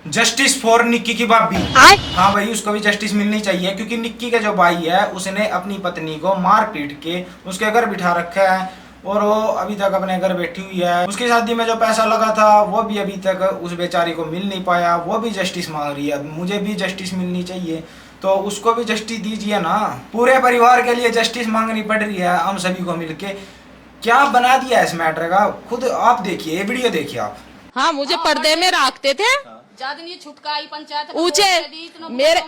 Justice for Nikki की भाभी। हाँ भाई, उसको भी जस्टिस मिलनी चाहिए क्योंकि निक्की का जो भाई है उसने अपनी पत्नी को मार पीट के उसके घर बिठा रखा है और वो अभी तक अपने घर बैठी हुई है। उसकी शादी में जो पैसा लगा था वो भी अभी तक उस बेचारी को मिल नहीं पाया, वो भी जस्टिस मांग रही है। मुझे भी जस्टिस मिलनी चाहिए तो उसको भी जस्टिस दीजिए ना। पूरे परिवार के लिए जस्टिस मांगनी पड़ रही है हम सभी को मिलके। क्या बना दिया इस मैटर का, खुद आप देखिए, ये वीडियो देखिए आप। हाँ, मुझे पर्दे में रखते थे छुटकाई पंचायत ऊंचे। मेरे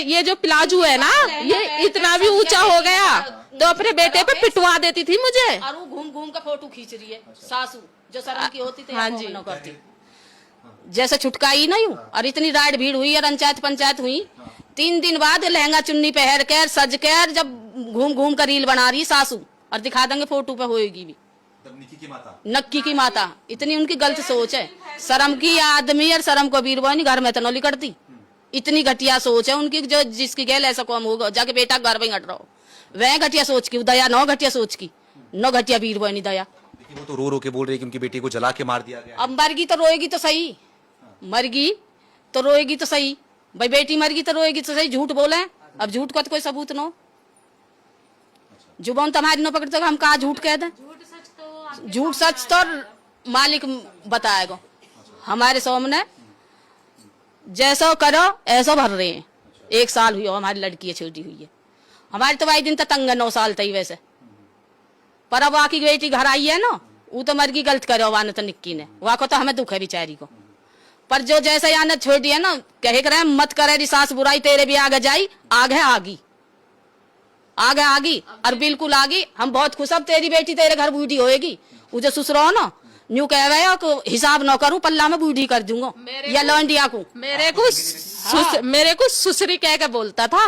ये जो प्लाजू है ना, ये इतना भी ऊंचा हो गया तो अपने बेटे पे पिटवा देती थी मुझे। और वो घूम घूम कर फोटो खींच रही है सासू, जो शर्म की होती थी। हाँ जी, न करती जैसे छुटकाई नहीं हूँ। और इतनी राइड भीड़ हुई और पंचायत हुई। 3 दिन बाद लहंगा चुन्नी पहन कर सज कर जब घूम घूम कर रील बना रही सासू, और दिखा देंगे फोटो पे होएगी भी नक्की की माता। इतनी उनकी गलत सोच है। शर्म की आदमी और शर्म को वीर नहीं घर में तो नौली करती। इतनी घटिया सोच है उनकी, जो जिसकी गैल ऐसा कौन होगा जाके बेटा घर में घट रहा हो। वह घटिया सोच की दया, नौ घटिया सोच की, नौ घटिया वीर नहीं दया। वो तो रो रो के बोल रही है कि उनकी बेटी को जला के मार दिया गया। अब मरगी तो रोएगी तो सही, मरगी तो रोएगी तो सही भाई। बेटी मरगी तो रोएगी तो सही। झूठ बोले, अब झूठ का तो कोई सबूत न हो। जुबान तुम्हारी न पकड़ते हम कहा झूठ कह दें। झूठ सच तो मालिक बताएगा हमारे सामने। जैसा करो ऐसा भर रहे हैं। 1 साल हुई हमारी लड़की है, छोटी हुई है। हमारी तो भाई दिन तक तंग 9 साल तई वैसे। पर अब आकी बेटी घर आई है ना, वो तो मरगी गलत करे वाने तो निक्की ने वहाँ को तो हमें दुख है बेचारी को। पर जो जैसे याना छोटी है ना, कहे कर मत करे री सास बुराई, तेरे भी आगे जाई, आगे आगी और बिल्कुल आगी। हम बहुत खुश, अब तेरी बेटी तेरे घर बूढ़ी होएगी। वो जो ससुर हो ना, न्यू कह हिसाब न करूं, पल्ला में बूढ़ी कर दूंगा या लौंडिया को। मेरे को सुसरी कह के बोलता था।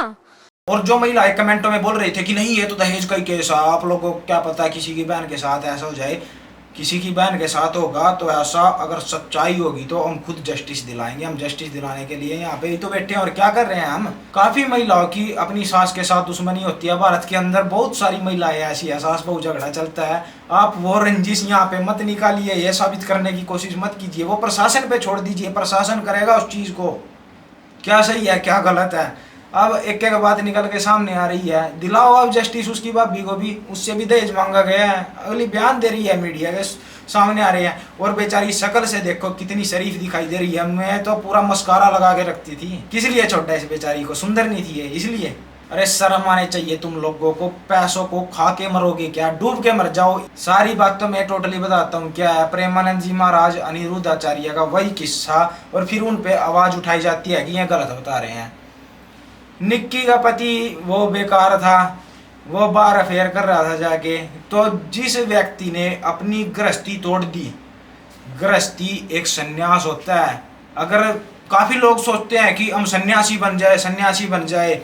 और जो महिलाएं कमेंटों में बोल रही थे कि नहीं ये तो दहेज का ही केस है, आप लोगों को क्या पता किसी की बहन के साथ ऐसा हो जाए। किसी की बहन के साथ होगा तो ऐसा, अगर सच्चाई होगी तो हम खुद जस्टिस दिलाएंगे। हम जस्टिस दिलाने के लिए यहाँ पे ही तो बैठे हैं। और क्या कर रहे हैं हम। काफी महिलाओं की अपनी सास के साथ दुश्मनी होती है। भारत के अंदर बहुत सारी महिलाएं ऐसी है, सास बहू झगड़ा चलता है। आप वो रंजिश यहाँ पे मत निकालिए, ये साबित करने की कोशिश मत कीजिए। वो प्रशासन पे छोड़ दीजिए, प्रशासन करेगा उस चीज को, क्या सही है क्या गलत है। अब एक एक बात निकल के सामने आ रही है। दिलाओ अब जस्टिस उसकी भाभी को भी, उससे भी दहेज मांगा गया है। अगली बयान दे रही है, मीडिया के सामने आ रही है। और बेचारी शक्ल से देखो कितनी शरीफ दिखाई दे रही है। मैं तो पूरा मस्कारा लगा के रखती थी। किस लिए छोड़ा इस बेचारी को, सुंदर नहीं थी इसलिए। अरे शर्म आने चाहिए तुम लोगों को। पैसों को खा के मरोगे क्या, डूब के मर जाओ। सारी बात तो मैं टोटली बताता हूँ क्या है। प्रेमानंद जी महाराज अनिरुद्ध आचार्य का वही किस्सा, और फिर उन पे आवाज उठाई जाती है कि ये गलत बता रहे हैं। निक्की का पति वो बेकार था, वो बार अफेयर कर रहा था जाके। तो जिस व्यक्ति ने अपनी गृहस्थी तोड़ दी, गृहस्थी एक सन्यास होता है। अगर काफी लोग सोचते हैं कि हम सन्यासी बन जाए,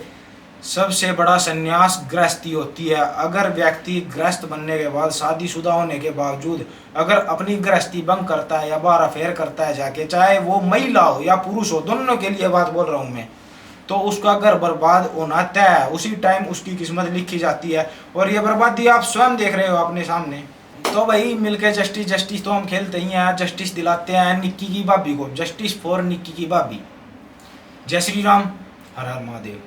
सबसे बड़ा सन्यास गृहस्थी होती है। अगर व्यक्ति गृहस्थ बनने के बाद, शादीशुदा होने के बावजूद अगर अपनी गृहस्थी भंग करता है या बार अफेयर करता है जाके, चाहे वो महिला हो या पुरुष हो, दोनों के लिए बात बोल रहा हूँ मैं, तो उसका घर बर्बाद होना तय है। उसी टाइम उसकी किस्मत लिखी जाती है। और ये बर्बादी आप स्वयं देख रहे हो अपने सामने। तो भाई मिलके जस्टिस तो हम खेलते ही हैं, जस्टिस दिलाते हैं निक्की की भाभी को। जस्टिस फॉर निक्की की भाभी। जय श्री राम, हर हर महादेव।